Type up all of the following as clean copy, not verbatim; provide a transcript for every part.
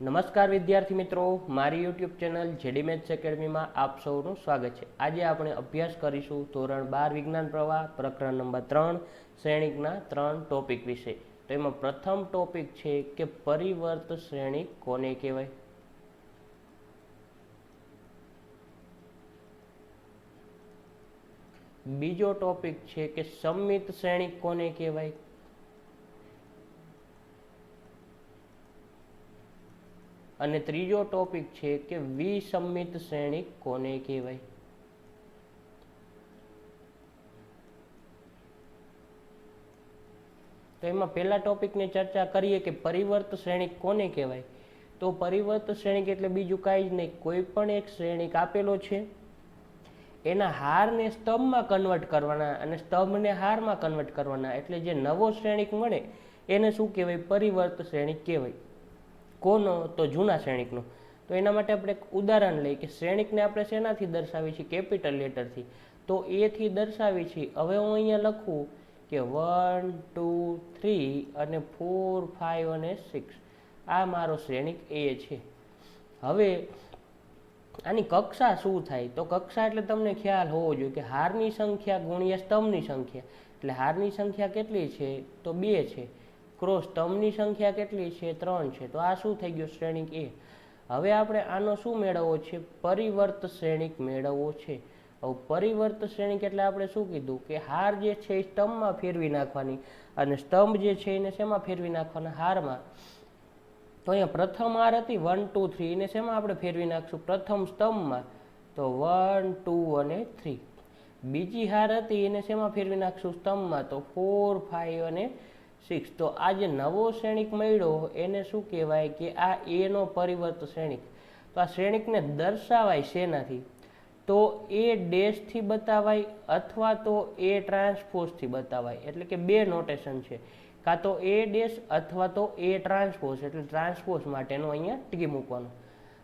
નમસ્કાર વિદ્યાર્થી મિત્રો, મારી યુટ્યુબ ચેનલ જેડી મેથ્સ એકેડમીમાં આપ સૌનું સ્વાગત છે। આજે આપણે અભ્યાસ કરીશું ધોરણ 12 વિજ્ઞાન પ્રવાહ પ્રકરણ નંબર 3 શ્રેણિકના 3 ટોપિક વિશે। તો એમાં પ્રથમ ટોપિક છે કે પરિવર્ત શ્રેણિક કોને કહેવાય। બીજો ટોપિક છે કે સમમિત શ્રેણિક કોને કહેવાય। અને ત્રીજો ટોપિક છે કે વિસમિત શ્રેણિક કોને કહેવાય। તો એમાં પહેલા ટોપિકની ચર્ચા કરીએ કે પરિવર્ત શ્રેણિક કોને કહેવાય। તો પરિવર્ત શ્રેણિક એટલે બીજું કાંઈ જ નહીં, કોઈ પણ એક શ્રેણિક આપેલો છે, એના હારને સ્તંભમાં કન્વર્ટ કરવાના અને સ્તંભને હારમાં કન્વર્ટ કરવાના, એટલે જે નવો શ્રેણિક મળે એને શું કહેવાય? પરિવર્ત શ્રેણિક કહેવાય। કોનો? તો જૂના શ્રેણિકનો। તો એના માટે આપણે એક ઉદાહરણ લઈએ કે શ્રેણિકને આપણે શેનાથી દર્શાવીએ છીએ? કેપિટલ લેટરથી। તો એથી દર્શાવી છીએ। હવે હું અહીંયા લખું કે 1 2 3 અને 4 5 અને 6 આ મારો શ્રેણિક એ છે। હવે આની કક્ષા શું થાય? તો કક્ષા એટલે તમને ખ્યાલ હોવો જોઈએ કે હારની સંખ્યા ગુણ્યા સ્તંભની સંખ્યા, એટલે હારની સંખ્યા કેટલી છે? તો 2 છે, ક્રોસ સ્તંભની સંખ્યા કેટલી છે? 3 છે। તો આ શું થઈ ગયું? શ્રેણિક એ। હવે આપણે આનો શું મેળવવો છે? પરિવર્ત શ્રેણિક મેળવવો છે। હવે પરિવર્ત શ્રેણિક એટલે આપણે શું કીધું કે હાર જે છે એ સ્તંભમાં ફેરવી નાખવાની અને સ્તંભ જે છે એને શેમાં ફેરવી નાખવાના? હારમાં। તો અહીંયા પ્રથમ હાર હતી 1 2 3, એને શેમાં આપણે ફેરવી નાખશું? પ્રથમ સ્તંભમાં। તો 1 2 અને 3। બીજી હાર હતી એને શેમાં ફેરવી નાખશું? સ્તંભમાં। તો 4 5 અને 6। તો આ જે નવો શ્રેણિક મળ્યો એને શું કહેવાય? કે આ એનો પરિવર્ત શ્રેણિક। તો આ શ્રેણિકને દર્શાવાય શેનાથી? તો એ ડેશથી બતાવાય અથવા તો એ ટ્રાન્સપોઝથી બતાવાય, એટલે કે બે નોટેશન છે, કાં તો એ ડેશ અથવા તો એ ટ્રાન્સપોઝ, એટલે ટ્રાન્સપોઝ માટેનો અહીંયા ટી મૂકવાનો।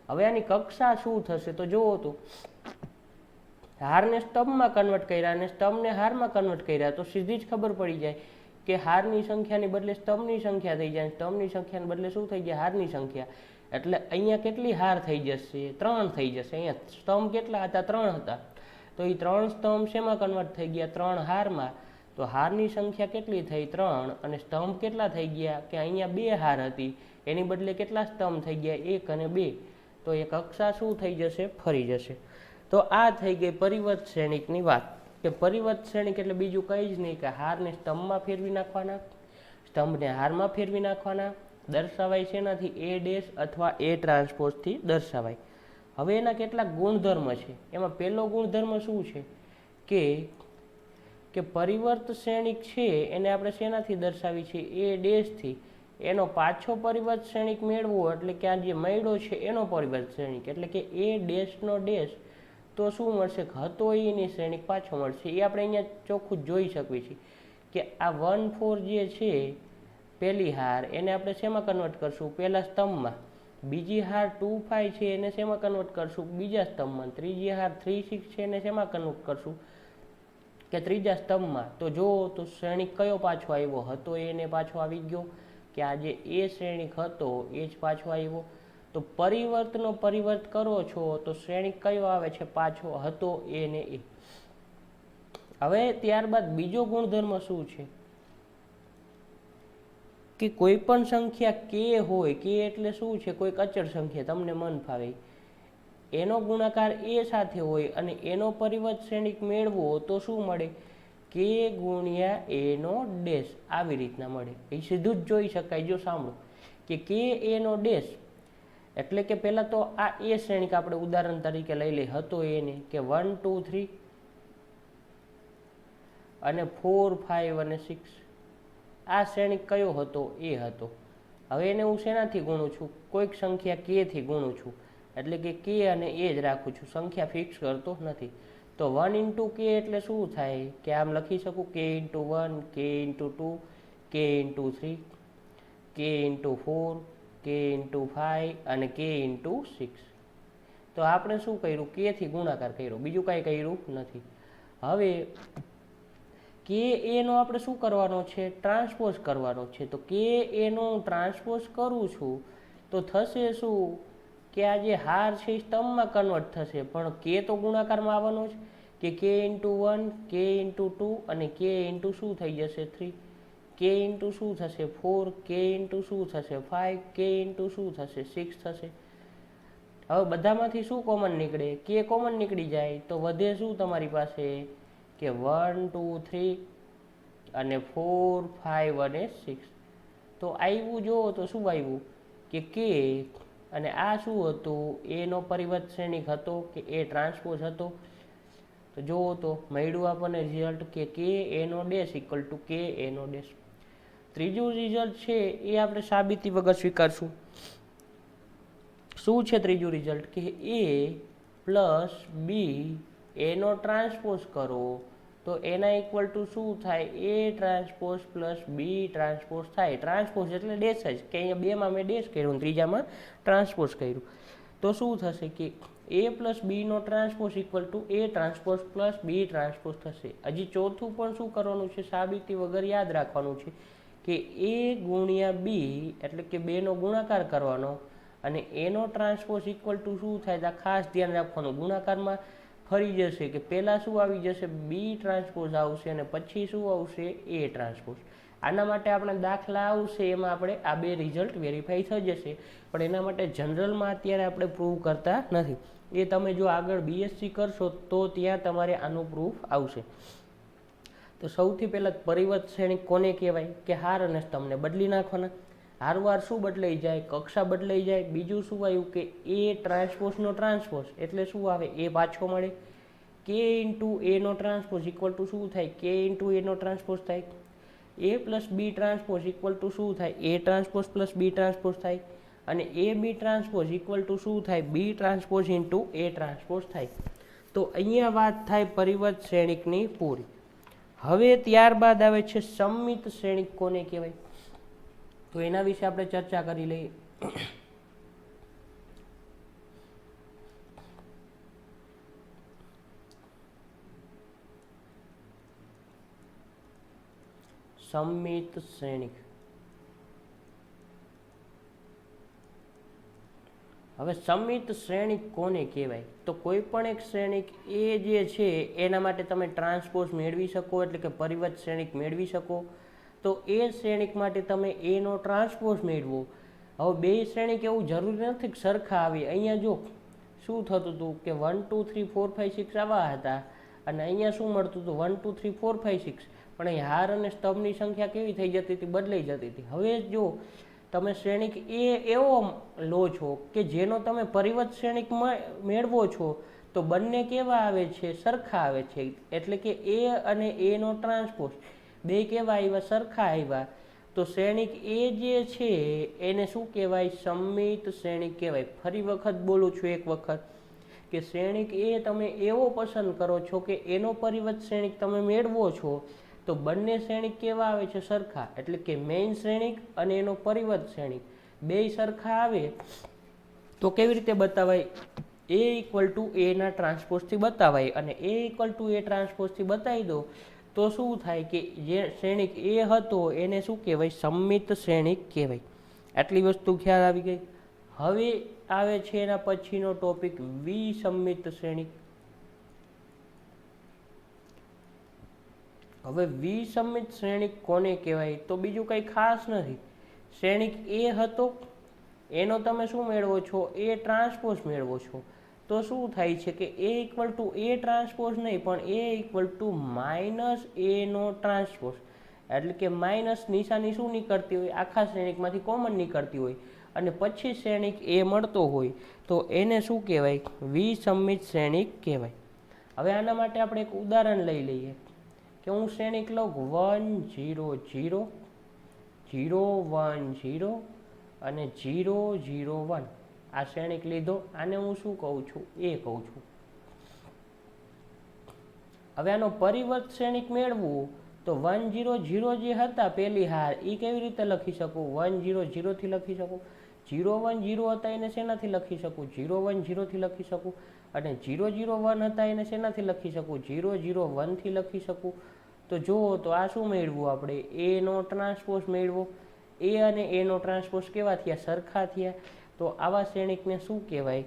હવે આની કક્ષા શું થશે? તો જુઓ તો હારને સ્તંભમાં કન્વર્ટ કર્યા અને સ્તંભને હારમાં કન્વર્ટ કર્યા, તો સીધી જ ખબર પડી જાય કે હારની સંખ્યાની બદલે સ્તંભની સંખ્યા થઈ જાય, સ્તંભની સંખ્યાને બદલે શું થઈ જાય? હારની સંખ્યા। એટલે અહીંયા કેટલી હાર થઈ જશે? 3 થઈ જશે। અહીંયા સ્તંભ કેટલા હતા? 3 હતા। તો એ 3 સ્તંભ શેમાં કન્વર્ટ થઈ ગયા? 3 હારમાં। તો હારની સંખ્યા કેટલી થઈ? 3। અને સ્તંભ કેટલા થઈ ગયા? કે અહીંયા 2 હાર હતી, એની બદલે કેટલા સ્તંભ થઈ ગયા? 1 અને 2। તો એ કક્ષા શું થઈ જશે? ફરી જશે। તો આ થઈ ગઈ પરિવર્ત શ્રેણિકની વાત, કે પરિવર્ત શ્રેણિક એટલે બીજું કંઈ જ નહીં કે હારને સ્તંભમાં ફેરવી નાખવાના, સ્તંભને હારમાં ફેરવી નાખવાના। દર્શાવાય શેનાથી? એ ડેશ અથવા એ ટ્રાન્સપોઝથી દર્શાવાય। હવે એના કેટલાક ગુણધર્મ છે। એમાં પહેલો ગુણધર્મ શું છે કે પરિવર્ત શ્રેણિક છે એને આપણે શેનાથી દર્શાવી છીએ? એ ડેશથી। એનો પાછો પરિવર્ત શ્રેણિક મેળવો એટલે કે આ જે મળ્યો છે એનો પરિવર્ત શ્રેણિક, એટલે કે એ ડેશનો ડેશ, તો શું મળશે? હતો એની શ્રેણિક પાછો મળશે। એ આપણે અહીંયા ચોખ્ખું જોઈ શકીએ છીએ કે આ 1 4 જે છે પહેલી હાર, એને આપણે શેમાં કન્વર્ટ કરશું? પહેલા સ્તંભમાં। બીજી હાર 2 5 છે એને શેમાં કન્વર્ટ કરશું? બીજા સ્તંભમાં। ત્રીજી હાર 3 6 છે એને શેમાં કન્વર્ટ કરશું? કે ત્રીજા સ્તંભમાં। તો જો તો શ્રેણિક કયો પાછો આવ્યો? હતો એને પાછો આવી ગયો, કે આ જે એ શ્રેણિક હતો એ જ પાછો આવ્યો। તો પરિવર્તનો પરિવર્ત કરો છો તો શ્રેણિક કયો આવે છે? પાછો હતો એ ને એ। હવે ત્યારબાદ બીજો ગુણધર્મ શું છે કે કોઈ પણ સંખ્યા કે હોય, કે એટલે શું છે? કોઈક અચળ સંખ્યા તમને મન ફાવે, એનો ગુણાકાર એ સાથે હોય અને એનો પરિવર્ત શ્રેણિક મેળવો તો શું મળે? કે ગુણ્યા એનો ડેશ, આવી રીતના મળે। એ સીધું જ જોઈ શકાય। જો સાંભળો કે એનો ડેશ એટલે કે પહેલા તો આ એ શ્રેણિક આપણે ઉદાહરણ તરીકે લઈ લઈએ, હતો એને, કે 1 2 3 અને 4 5 અને 6 આ શ્રેણિક કયો હતો? એ હતો। હવે એને હું શેનાથી ગુણું છું? કોઈક સંખ્યા કે થી ગુણું છું, એટલે કે અને એ જ રાખું છું, સંખ્યા ફિક્સ કરતો નથી। તો 1 ઇન્ટુ કે એટલે શું થાય? કે આમ લખી શકું k into 1, k into 2, k into 3, k into 4, k into 5 અને કે ઇન્ટુ 6। તો આપણે શું કર્યું? કે થી ગુણાકાર કર્યો, બીજું કાંઈ કર્યું નથી। હવે કે એનો આપણે શું કરવાનો છે? ટ્રાન્સપોઝ કરવાનો છે। તો કે એનો ટ્રાન્સપોઝ કરું છું તો થશે શું કે આ જે હાર છે એ સ્તંભમાં કન્વર્ટ થશે, પણ કે તો ગુણાકારમાં આવવાનો જ, કે કે ઇન્ટુ 1 કે ઇન્ટુ 2 અને કે ઇન્ટુ શું થઈ જશે 3, કે ઇન્ટુ શું થશે 4, કે ઇન્ટુ શું થશે 5, કે ઇન્ટુ શું થશે 6 થશે. હવે બધામાંથી શું કોમન નીકળે, કે કોમન નીકળી જાય તો વધે શું તમારી પાસે કે 1 2 3 અને 4 5 અને 6. તો આવ્યું જુઓ તો શું આવ્યું કે અને આ શું હતું એનો પરિવર્ત શ્રેણિક હતો કે એ ટ્રાન્સપોઝ હતો. તો જુઓ તો મળ્યું આપણને રિઝલ્ટ કે એનો ડેશ ઇક્વલ ટુ કે એનો ડેશ. ત્રીજું રિઝલ્ટ છે એ આપણે સાબિતી વગર સ્વીકારશું. શું છે ત્રીજું રિઝલ્ટ કે એ પ્લસ બી એનો ટ્રાન્સપોઝ કરો તો એના ઇક્વલ ટુ શું થાય A transpose plus B transpose થાય. ટ્રાન્સપોઝ એટલે ડેશ જ, કે અહીંયા બેમાં મેં ડેશ કર્યું ત્રીજામાં ટ્રાન્સપોઝ કર્યું. તો શું થશે કે એ પ્લસ બીનો transpose equal to A transpose plus B transpose થશે. હજી ચોથું પણ શું કરવાનું છે, સાબિતી વગર યાદ રાખવાનું છે કે એ ગુણ્યા બી એટલે કે બેનો ગુણાકાર કરવાનો અને એનો ટ્રાન્સપોઝ ઇક્વલ ટુ શું થાય તો ખાસ ધ્યાન રાખવાનું, ગુણાકારમાં ફરી જશે કે પહેલાં શું આવી જશે બી ટ્રાન્સપોઝ આવશે અને પછી શું આવશે એ ટ્રાન્સપોઝ. આના માટે આપણે દાખલા આવશે એમાં આપણે આ બે રિઝલ્ટ વેરીફાઈ થઈ જશે, પણ એના માટે જનરલમાં અત્યારે આપણે પ્રૂવ કરતા નથી. એ તમે જો આગળ બીએસસી કરશો તો ત્યાં તમારે આનું પ્રૂફ આવશે. તો સૌથી પહેલાં પરિવર્ત શ્રેણિક કોને કહેવાય કે હાર અને સ્તંભને બદલી નાખવાના. હારવાર શું બદલાઈ જાય, કક્ષા બદલાઈ જાય. બીજું શું આવ્યું કે એ ટ્રાન્સપોઝનો ટ્રાન્સપોઝ એટલે શું આવે એ પાછો મળે. કે ઇન્ટુ એનો ટ્રાન્સપોઝ ઇક્વલ ટુ શું થાય કે ઇન્ટુ એનો ટ્રાન્સપોઝ થાય. A plus B transpose equal to શું થાય A transpose plus B transpose થાય અને A B transpose equal to શું થાય B transpose into A transpose થાય. તો અહીંયા વાત થાય પરિવર્ત શ્રેણિકની પૂરી. હવે ત્યારબાદ આવે છે સમમિત શ્રેણિક કોને કહેવાય, તો એના વિશે આપણે ચર્ચા કરી લઈએ. સમમિત શ્રેણિક. હવે સમમિત શ્રેણિક કોને કહેવાય તો કોઈ પણ એક શ્રેણિક એ જે છે એના માટે તમે ટ્રાન્સપોઝ મેળવી શકો એટલે કે પરિવર્ત શ્રેણિક મેળવી શકો. તો એ શ્રેણિક માટે તમે એનો ટ્રાન્સપોઝ મેળવો. હવે બે શ્રેણિક એવું જરૂરી નથી કે સરખા આવી. અહીંયા જો શું થતું હતું કે 1 2 3 4 5 6 આવા હતા અને અહીંયા શું મળતું હતું 1 2 3 4 5 6, પણ અહીં હાર અને સ્તંભની સંખ્યા કેવી થઈ જતી હતી બદલાઈ જતી હતી. હવે જો તમે શ્રેણિક એ એવો લો છો કે જેનો તમે પરિવર્ત શ્રેણિક મેળવો છો તો બંને કેવા આવે છે સરખા આવે છે, એટલે કે એ અને એનો ટ્રાન્સપોઝ બે કેવા આવ્યા સરખા આવ્યા. તો શ્રેણિક એ જે છે એને શું કહેવાય સમમિત શ્રેણિક કહેવાય. ફરી વખત બોલું છું એક વખત કે શ્રેણિક એ તમે એવો પસંદ કરો છો કે એનો પરિવર્ત શ્રેણિક તમે મેળવો છો તો બંને શ્રેણિક કેવા આવે છે સરખા, એટલે કે મેઇન શ્રેણિક અને એનો પરિવર્ત શ્રેણિક બે સરખા આવે તો કેવી રીતે બતાવાય એ ઇક્વલ ટુ એના ટ્રાન્સપોઝથી બતાવાય અને એ ઇક્વલ ટુ એ ટ્રાન્સપોઝથી બતાવી દો તો શું થાય કે જે શ્રેણિક એ હતો એને શું કહેવાય સમમિત શ્રેણિક કહેવાય. આટલી વસ્તુ ખ્યાલ આવી ગઈ. હવે આવે છે એના પછીનો ટોપિક વિસંમિત શ્રેણિક. હવે વિસંમિત શ્રેણિક કોને કહેવાય તો બીજું કંઈ ખાસ નથી. શ્રેણિક એ હતો એનો તમે શું મેળવો છો એ ટ્રાન્સપોઝ મેળવો છો. તો શું થાય છે કે એ ઇક્વલ ટુ એ ટ્રાન્સપોઝ નહીં પણ એ ઇક્વલ ટુ માઇનસ એનો ટ્રાન્સપોઝ, એટલે કે માઇનસ નિશાની શું નીકળતી હોય આખા શ્રેણિકમાંથી કોમન નીકળતી હોય અને પછી શ્રેણિક એ મળતો હોય તો એને શું કહેવાય વિસંમિત શ્રેણિક કહેવાય. હવે આના માટે આપણે એક ઉદાહરણ લઈ લઈએ કે હું શ્રેણિક લઉં 1 0 0 0 1 0 અને 0 0 1. આ શ્રેણિક લીધો, આને હું શું કહું છું એ કહું છું. હવે આનો પરિવર્ત શ્રેણિક મેળવવું તો 1 0 0 જે હતા પહેલી હાર એ કેવી રીતે લખી શકું 1 0 0 થી લખી શકું. 0 1 0 હતા એને શેનાથી લખી શકું 0 1 0 થી લખી શકું અને 0 0 1 હતા એને શેનાથી લખી શકું 0 0 1 થી લખી શકું. તો જુઓ તો આ શું મેળવું આપણે એનો ટ્રાન્સપોઝ મેળવો. એ અને એનો ટ્રાન્સપોઝ કેવા થયા? સરખા થયા. તો આવા શ્રેણિકને શું કહેવાય?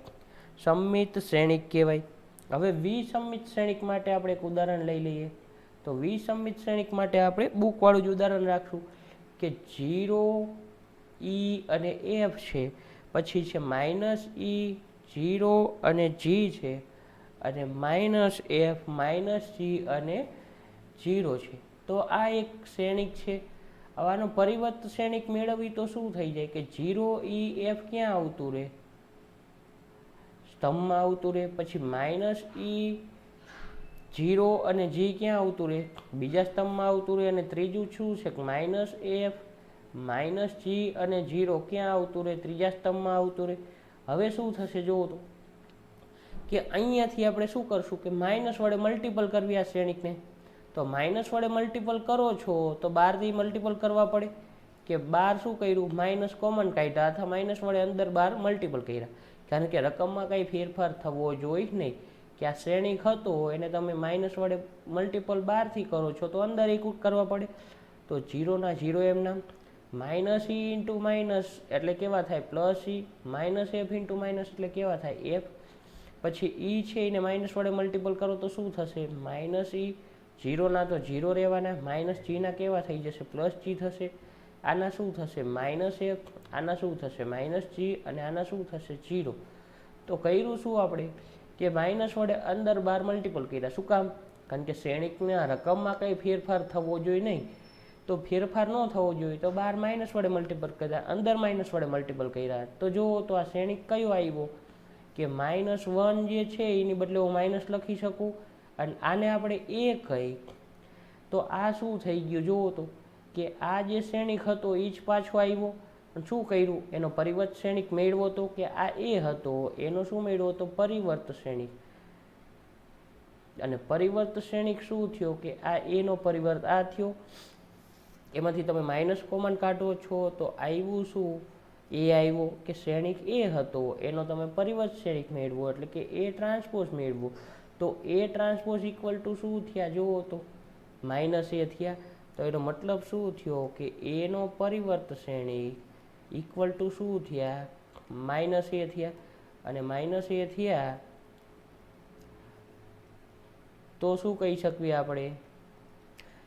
સમમિત શ્રેણિક કહેવાય. હવે વિસંમિત શ્રેણિક માટે આપણે એક ઉદાહરણ લઈ લઈએ. તો વિસંમિત શ્રેણિક માટે આપણે બુકવાળું જ ઉદાહરણ રાખશું કે 0 E અને F છે, પછી છે -E 0 અને G છે, અને -F -G અને 0 છે. તો આ એક શ્રેણિક છે. આવાનો પરિવર્ત શ્રેણિક મેળવવી તો શું થઈ જાય કે 0 E F ક્યાં આવતું રહે? સ્તંભમાં આવતું રહે. પછી -E 0 અને G ક્યાં આવતું રહે? બીજા સ્તંભમાં આવતું રહે. અને ત્રીજું શું છે? -F -G અને 0 ક્યાં આવતું રહે? ત્રીજા સ્તંભમાં આવતું રહે. હવે શું થશે જુઓ તો કે અહીંયાથી આપણે શું કરશું કે માઇનસ વડે મલ્ટિપલ કરવી આ શ્રેણિકને. તો માઇનસ વડે મલ્ટિપલ કરો છો તો 12થી મલ્ટિપલ કરવા પડે કે 12 શું કર્યું? માઇનસ કોમન કાઢ્યા અથવા માઇનસ વડે અંદર 12 મલ્ટિપલ કર્યા. કારણ કે રકમમાં કંઈ ફેરફાર થવો જોઈએ નહીં કે આ શ્રેણિક હતો એને તમે માઇનસ વડે મલ્ટિપલ 12થી કરો છો તો અંદર એક કરવા પડે. તો 0ના 0 એમના -E ઇન્ટુ માઇનસ એટલે કેવા થાય? +E -F ઇન્ટુ માઇનસ એટલે કેવા થાય? F. પછી E છે એને માઇનસ વડે મલ્ટિપલ કરો તો શું થશે? -E 0ના તો 0 રહેવાના, -G ના કેવા થઈ જશે? +G થશે. આના શું થશે? -F. આના શું થશે? -G અને આના શું થશે? 0. તો કર્યું શું આપણે કે માઇનસ વડે અંદર 12 મલ્ટિપલ કર્યા. શું કામ? કારણ કે શ્રેણિકના રકમમાં કંઈ ફેરફાર થવો જોઈએ નહીં. તો ફેરફાર ન થવો જોઈએ તો 12 માઇનસ વડે મલ્ટિપલ કર્યા, અંદર માઇનસ વડે મલ્ટિપલ કર્યા. તો જુઓ તો આ શ્રેણિક કયો આવ્યો કે -1 જે છે એની બદલે હું માઇનસ લખી શકું અને આને આપણે a કહી. તો આ શું થઈ ગયું જુઓ તો કે આ જે શ્રેણિક હતો એ જ પાછો આવ્યો. શું કર્યું? એનો પરિવર્ત શ્રેણિક મેળવો તો કે આ a હતો એનો શું મેળવો તો પરિવર્ત શ્રેણિક. અને પરિવર્ત શ્રેણિક શું થયો કે આ a નો પરિવર્ત આ થયો. એમાંથી તમે માઇનસ કોમન કાઢો છો તો આવ્યું શું? એ આવ્યો કે શ્રેણિક એ હતો એનો તમે પરિવર્ત શ્રેણિક મેળવો એટલે કે એ ટ્રાન્સપોઝ મેળવો. તો એ ટ્રાન્સપોઝ ઇક્વલ ટુ શું થયા જુઓ તો -A થયા. તો એનો મતલબ શું થયો કે એનો પરિવર્ત શ્રેણિક ઇક્વલ ટુ શું થયા? -A થયા. અને -A થયા તો શું કહી શકીએ આપણે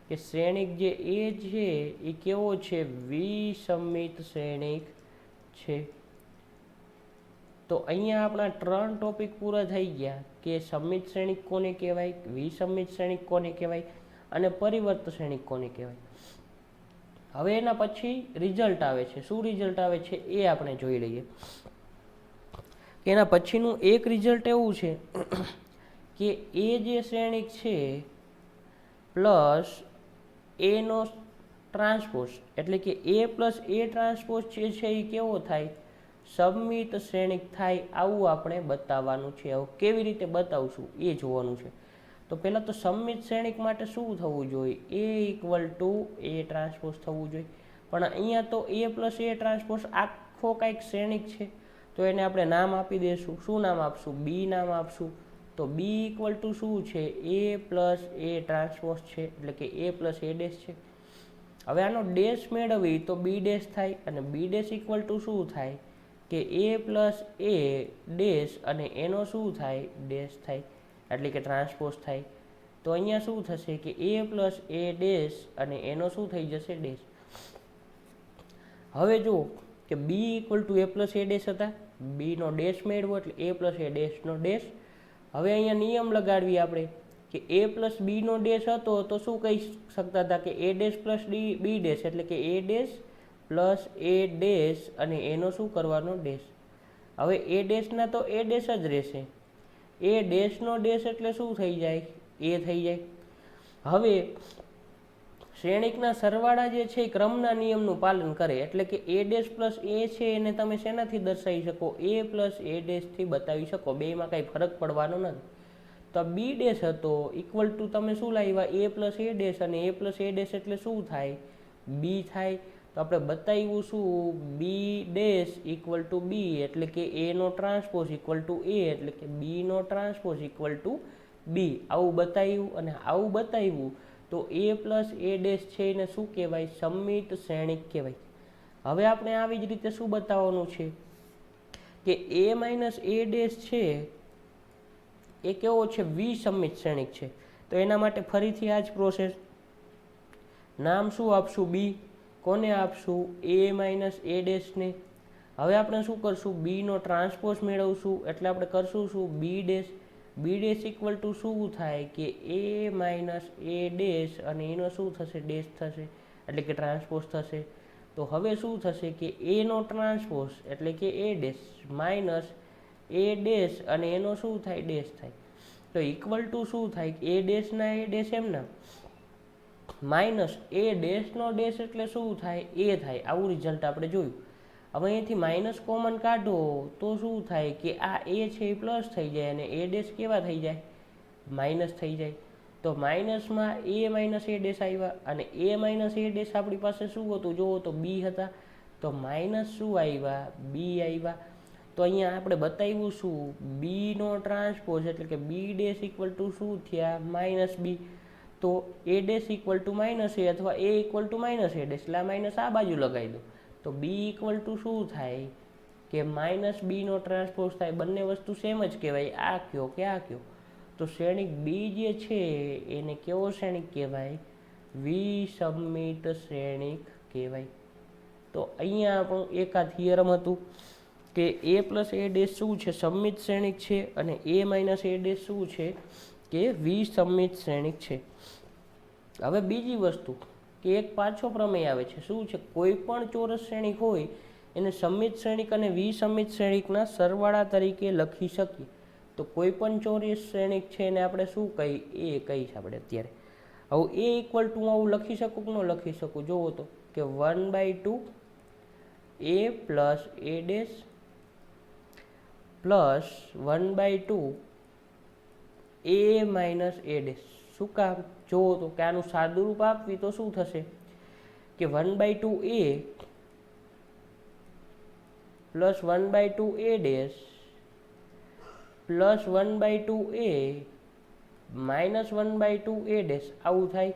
કે શ્રેણિક જે એ છે એ કેવો છે? વિસંમિત શ્રેણિક છે. તો અહીંયા આપણા 3 ટોપિક પૂરા થઈ ગયા કે સંમિત શ્રેણિક કોને કહેવાય, વિસંમિત શ્રેણિક કોને કહેવાય અને પરિવર્ત શ્રેણિક કોને કહેવાય. હવે એના પછી રિઝલ્ટ આવે છે. શું રિઝલ્ટ આવે છે એ આપણે જોઈ લઈએ. એના પછીનું એક રિઝલ્ટ એવું છે કે એ જે શ્રેણિક છે પ્લસ એનો ટ્રાન્સપોઝ એટલે કે a પ્લસ એ ટ્રાન્સપોઝ જે છે એ કેવો થાય? સમમિત શ્રેણિક થાય. આવું આપણે બતાવવાનું છે. હવે કેવી રીતે બતાવશું એ જોવાનું છે. તો પહેલાં તો સમમિત શ્રેણિક માટે શું થવું જોઈએ? a equal to A transpose થવું જોઈએ. પણ અહીંયા તો a પ્લસ એ ટ્રાન્સપોઝ આખો કાંઈક શ્રેણિક છે તો એને આપણે નામ આપી દઈશું. શું નામ આપશું? b નામ આપશું. તો b ઇક્વલ ટુ શું છે? a પ્લસ એ ટ્રાન્સપોઝ છે એટલે કે a પ્લસ એ ડેશ છે. હવે આનો ડેશ મેળવી તો b ડેશ થાય અને b ડેશ ઇક્વલ ટુ શું થાય કે a પ્લસ એ ડેશ અને એનો શું થાય? ડેશ થાય એટલે કે ટ્રાન્સપોઝ થાય. તો અહીંયા શું થશે કે a પ્લસ એ ડેશ અને એનો શું થઈ જશે? ડેશ. હવે જુઓ કે b equal to a plus A dash હતા, b નો ડેશ મેળવો એટલે a પ્લસ એ ડેશનો ડેશ. હવે અહીંયા નિયમ લગાડવી આપણે કે a પ્લસ b નો ડેશ હતો તો શું કહી શકતા હતા કે a dash plus b dash એટલે કે a dash plus A dash અને એનો શું કરવાનો? ડેશ. હવે એ ડેશના તો એ ડેશ જ રહેશે. એ ડેશનો ડેશ એટલે શું થઈ જાય? એ થઈ જાય. હવે શ્રેણિકના સરવાળા જે છે એ ક્રમના નિયમનું પાલન કરે એટલે કે એ ડેશ પ્લસ એ છે એને તમે શેનાથી દર્શાવી શકો? એ પ્લસ એ ડેશથી બતાવી શકો. બેમાં કાંઈ ફરક પડવાનો નથી. તો બી ડેશ હતો ઇક્વલ ટુ તમે શું લાવ્યા? એ પ્લસ એ ડેશ અને એ પ્લસ એ ડેશ એટલે શું થાય? બી થાય. તો આપણે બતાવ્યું શું? બી ડેશ ઇક્વલ ટુ બી એટલે કે એ નો ટ્રાન્સપોઝ ઇક્વલ ટુ એ એટલે કે બી નો ટ્રાન્સપોઝ ઇક્વલ ટુ બી. આવું બતાવ્યું અને આવું બતાવ્યું તો એ પ્લસ એ ડેશ છે એને શું કહેવાય? સમમિત શ્રેણિક કહેવાય. હવે આપણે આવી જ રીતે શું બતાવવાનું છે કે a માઇનસ a ડેશ છે એ કેવો છે વિસમિત શ્રેણિક છે. તો એના માટે ફરીથી આ જ પ્રોસેસ, નામ શું આપશું બી, કોને આપશું a માઇનસ a ડેશને. હવે આપણે શું કરશું બીનો ટ્રાન્સપોઝ મેળવશું એટલે આપણે કરશું શું B dash. B dash equal to શું થાય કે a માઇનસ a ડેશ અને એનો શું થશે ડેશ થશે એટલે કે ટ્રાન્સપોઝ થશે. તો હવે શું થશે કે a નો ટ્રાન્સપોઝ એટલે કે a dash minus a dash અને એનો શું થાય ડેશ થાય. તો ઇક્વલ ટુ શું થાય a ડેશના a ડેશ એમના માઇનસ a ડેશનો ડેશ એટલે શું થાય a થાય. આવું રિઝલ્ટ આપણે જોયું. હવે અહીંથી માઇનસ કોમન કાઢો તો શું થાય કે આ a છે એ પ્લસ થઈ જાય અને a ડેશ કેવા થઈ જાય માઇનસ થઈ જાય. તો માઇનસમાં a માઇનસ a ડેશ આવ્યા અને a માઇનસ a ડેશ આપણી પાસે શું હતું જુઓ તો b હતા. તો માઇનસ શું આવ્યા b આવ્યા. તો અહીંયા આપણે બતાવ્યું શું બીનો ટ્રાન્સપોઝ એટલે કે બી ડેશ ઇક્વલ ટુ શું થયા માઇનસ બી. તો A dash equal to minus A અથવા A equal to minus A dash એટલે આ માઇનસ આ બાજુ લગાવી દો. તો બી ઇક્વલ ટુ શું થાય કે માઇનસ બીનો ટ્રાન્સપોઝ થાય. બંને વસ્તુ સેમ જ કહેવાય, આ કયો કે આ કયો. તો શ્રેણિક બી જે છે એને કેવો શ્રેણિક કહેવાય વિસમિત શ્રેણિક કહેવાય. તો અહીંયા આપણું એક આ થિયરમ હતું કે a પ્લસ a ડેશ શું છે સમમિત શ્રેણિક છે અને a માઇનસ a ડેશ શું છે કે વિસમિત શ્રેણિક છે. હવે બીજી વસ્તુ કે એક પાછો પ્રમેય આવે છે શું છે કોઈ પણ ચોરસ શ્રેણિક હોય એને સમમિત શ્રેણિક અને વિસમિત શ્રેણિકના સરવાળા તરીકે લખી શકીએ. તો કોઈ પણ ચોરસ શ્રેણિક છે એને આપણે શું કહી એ કહીશ આપણે અત્યારે. હવે a ઇક્વલ ટુ આવું લખી શકું કે ન લખી શકું જુઓ તો કે 1/2 a plus a dash plus 1/2 a minus a dash. શું કામ જુઓ તો કે આનું સાદુરૂપ આપવી તો શું થશે કે 1/2 a plus 1/2 a dash plus 1/2 a minus 1/2 a dash આવું થાય.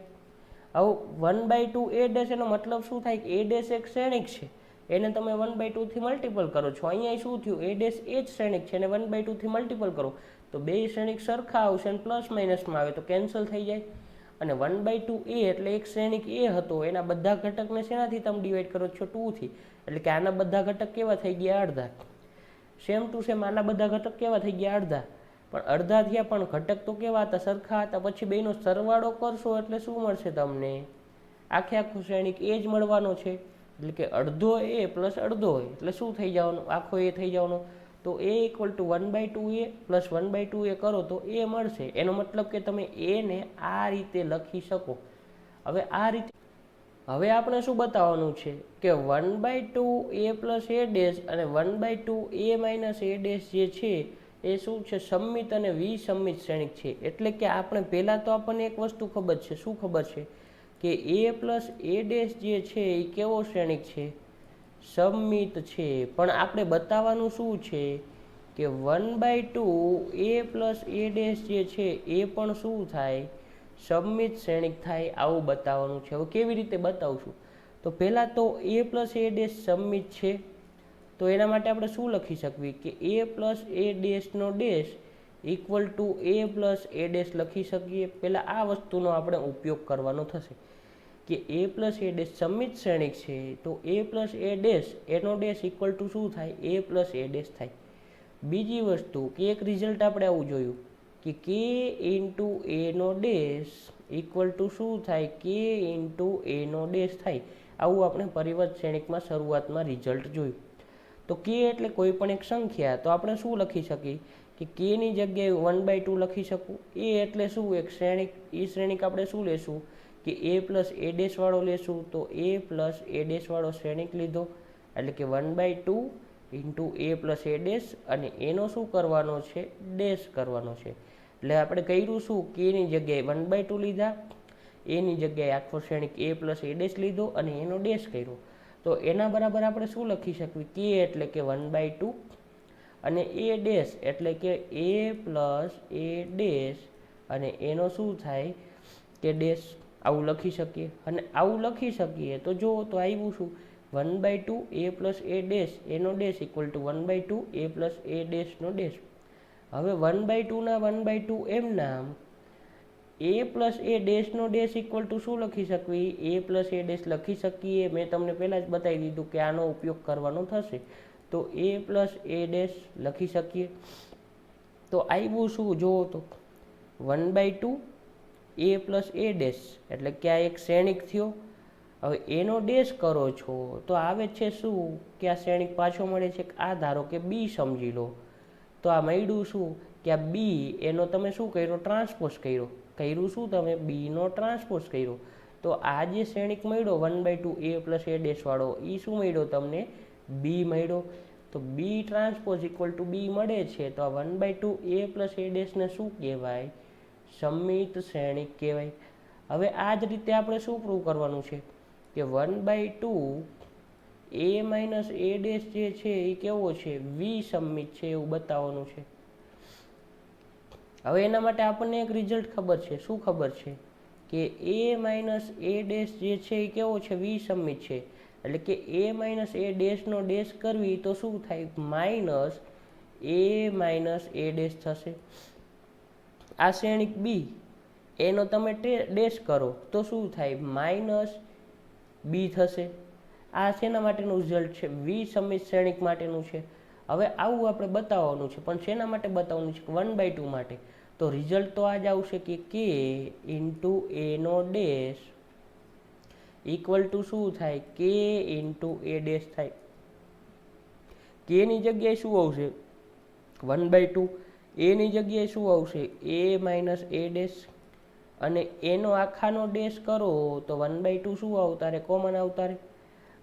હવે 1/2 a ડેશ એનો મતલબ શું થાય કે a ડેશ એક શ્રેણિક છે એને તમે 1/2 થી મલ્ટીપલ કરો છો. અહીંયા શું થયું a ડેશ એ જ શ્રેણિક છે એને 1/2 થી મલ્ટીપલ કરો તો બે શ્રેણિક સરખા આવશે અને પ્લસ માઇનસમાં આવે તો કેન્સલ થઈ જાય. અને 1/2 a એટલે એક શ્રેણિક a હતો એના બધા ઘટકને શેનાથી તમે ડિવાઈડ કરો છો 2 થી એટલે કે આના બધા ઘટક કેવા થઈ ગયા અડધા. સેમ ટુ સેમ આના બધા ઘટક કેવા થઈ ગયા અડધા પણ અડધા થયા પણ ઘટક તો કેવા હતા સરખા હતા. પછી બેનો સરવાળો કરશો એટલે શું મળશે તમને આખે આખું શ્રેણિક એ જ મળવાનો છે. એટલે કે અડધો એ પ્લસ અડધો એ એટલે શું થઈ જવાનું આખો એ થઈ જવાનો. તો a equal to 1/2 a plus 1/2 a કરો તો એ મળશે. એનો મતલબ કે તમે a ને આ રીતે લખી શકો. હવે આ રીતે હવે આપણે શું બતાવવાનું છે કે 1/2 a પ્લસ a ડેશ અને 1/2 a માઇનસ a ડેશ જે છે એ શું છે સમમિત અને વિસમિત શ્રેણિક છે. એટલે કે આપણે પહેલાં તો આપણને એક વસ્તુ ખબર છે શું ખબર છે કે a પ્લસ a ડેશ જે છે એ કેવો શ્રેણિક છે સમમિત છે. પણ આપણે બતાવવાનું શું છે કે 1/2 a પ્લસ a ડેશ જે છે એ પણ શું થાય સમમિત શ્રેણિક થાય આવું બતાવવાનું છે. હવે કેવી રીતે બતાવશું તો પહેલાં તો a પ્લસ a ડેશ સમમિત છે તો એના માટે આપણે શું લખી શકીએ કે a પ્લસ a ડેશનો dash equal to a plus a dash લખી શકીએ. પહેલાં આ વસ્તુનો આપણે ઉપયોગ કરવાનો થશે કે a પ્લસ a ડેશ સમમિત શ્રેણિક છે તો a પ્લસ a ડેશ એનો ડેશ ઇક્વલ ટુ શું થાય a પ્લસ a ડેશ થાય. બીજી વસ્તુ કે એક રિઝલ્ટ આપણે આવું જોયું કે k ઇન્ટુ a નો ડેશ ઇક્વલ ટુ શું થાય k ઇન્ટુ a નો ડેશ થાય. આવું આપણે પરિવર્ત શ્રેણિકમાં શરૂઆતમાં રિઝલ્ટ જોયું. તો k એટલે કોઈ પણ એક સંખ્યા તો આપણે શું લખી શકીએ કે k ની જગ્યાએ 1/2 લખી શકું. a એટલે શું એક શ્રેણિક એ શ્રેણિક આપણે શું લેશું કે a પ્લસ a ડેશ વાળો લેશું તો a પ્લસ a ડેશ વાળો શ્રેણિક લીધો એટલે કે 1/2 into a plus a dash અને એનો શું કરવાનો છે ડેશ કરવાનો છે. એટલે આપણે કર્યું શું કે ની જગ્યાએ 1/2 લીધા એની જગ્યાએ આખો શ્રેણિક a પ્લસ a ડેશ લીધો અને એનો ડેશ કર્યો. તો એના બરાબર આપણે શું લખી શકીએ કે એટલે કે 1/2 અને a ડેશ એટલે કે a પ્લસ a ડેશ અને એનો શું થાય કે ડેશ આવું લખી શકીએ. અને આવું લખી શકીએ તો જો તો આવ્યું શું 1/2 a પ્લસ a ડેશ એનો dash equal to 1/2 a plus a ડેશનો ડેશ. હવે 1/2 ના 1/2 એમ નામ a પ્લસ a ડેશનો ડેશ ઇક્વલ ટુ શું લખી શકવી? a પ્લસ a ડેશ લખી શકીએ. મેં તમને પહેલાં જ બતાવી દીધું કે આનો ઉપયોગ કરવાનો થશે. તો a પ્લસ a ડેશ લખી શકીએ. તો આવ્યું શું જુઓ તો 1/2 a પ્લસ a ડેશ એટલે કે આ એક શ્રેણિક થયો. હવે એનો ડેશ કરો છો તો આવે છે શું કે આ શ્રેણિક પાછો મળે છે આ ધારો કે બી સમજી લો. તો આ મળ્યું શું કે આ બી એનો તમે શું કર્યો? ટ્રાન્સપોઝ કર્યું શું તમે? બીનો ટ્રાન્સપોઝ કર્યો. તો આ જે શ્રેણિક મળ્યો 1/2 a પ્લસ a ડેશ વાળો એ શું મળ્યો તમને? બી મળ્યો. તો બી ટ્રાન્સપોઝ ઇક્વલ ટુ બી મળે છે. તો આ 1/2 a પ્લસ a ડેશને શું કહેવાય? સમમિત શ્રેણિક કહેવાય. હવે આ જ રીતે આપણે શું પ્રૂવ કરવાનું છે કે 1/2 a માઇનસ a ડેશ જે છે એ કેવો છે? વિસમિત છે એવું બતાવવાનું છે. હવે એના માટે આપણને એક રિઝલ્ટ ખબર છે. શું ખબર છે? કે a માઇનસ a ડેશ જે છે એ કેવો છે? વિસમિત છે. એટલે કે a માઇનસ a ડેશનો ડેશ કરવી તો શું થાય? Minus a minus a dash થશે. આ શ્રેણિક બી એનો તમે ડેશ કરો તો શું થાય? માઇનસ બી થશે. આ શેના માટેનું રિઝલ્ટ છે? વિસમિત શ્રેણિક માટેનું છે. હવે આવું આપણે બતાવવાનું છે, પણ શેના માટે બતાવવાનું છે? 1/2 માટે. તો રિઝલ્ટ તો આ જ આવશે કે k ઇન્ટુ a નો ડેશ ઇક્વલ ટુ શું થાય? k ઇન્ટુ a ડેશ થાય. k ની જગ્યાએ શું આવશે? 1/2. a ની જગ્યાએ શું આવશે? a minus a dash. અને એનો આખાનો ડેશ કરો તો 1/2 શું આવતારે? કોમન આવતારે.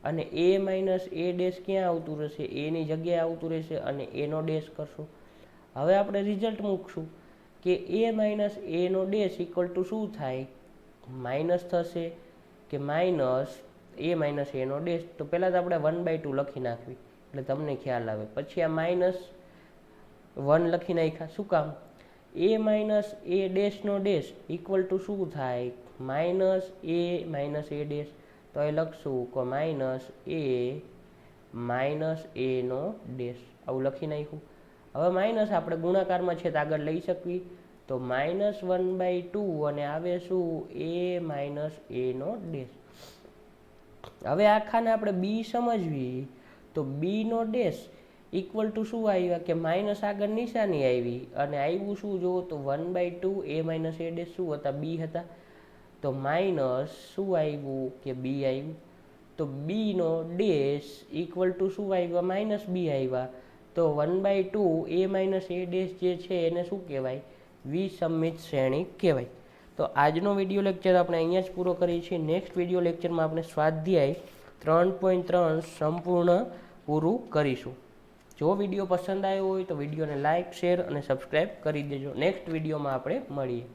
અને a માઇનસ a ડેશ ક્યાં આવતું રહેશે? a ની જગ્યાએ આવતું રહેશે. અને એનો ડેશ કરશો. હવે આપણે રિઝલ્ટ મૂકશું કે a માઇનસ a નો ડેશ ઇક્વલ ટુ શું થાય? માઇનસ થશે કે માઇનસ a માઇનસ a નો ડેશ. તો પહેલાં તો આપણે 1/2 લખી નાખવી એટલે તમને ખ્યાલ આવે. પછી આ માઇનસ 1 લખી નાખ્યા. શું કામ? a માઇનસ a ડેશનો ડેશ ઇક્વલ ટુ શું થાય? Minus a minus a dash. તો એ લખશું કે માઇનસ a માઇનસ a નો ડેશ. આવું લખી નાખ્યું. હવે માઇનસ આપણે ગુણાકારમાં છે તો આગળ લઈ શકવી. તો -1/2 અને આવે શું? a માઇનસ a નો ડેશ. હવે આખાને આપણે બી સમજવી તો બી નો ડેશ ઇક્વલ ટુ શું આવ્યા? કે માઇનસ આગળ નિશાની આવી અને આવ્યું શું જુઓ તો 1/2 a માઇનસ a ડેશ શું હતા? બી હતા. તો માઇનસ શું આવ્યું? કે બી આવ્યું. તો બી નો ડેશ ઇક્વલ ટુ શું આવ્યા? માઇનસ બી આવ્યા. તો 1/2 a માઇનસ a ડેશ જે છે એને શું કહેવાય? વિસમિત શ્રેણિક કહેવાય. તો આજનો વિડીયો લેક્ચર આપણે અહીંયા જ પૂરો કરીએ છીએ. નેક્સ્ટ વિડીયો લેક્ચરમાં આપણે સ્વાધ્યાય 3.3 સંપૂર્ણ પૂરું કરીશું. જો વિડીયો પસંદ આવ્યો હોય તો વિડીયોને લાઇક, શેર અને સબસ્ક્રાઈબ કરી દેજો. નેક્સ્ટ વિડીયોમાં આપણે મળીએ.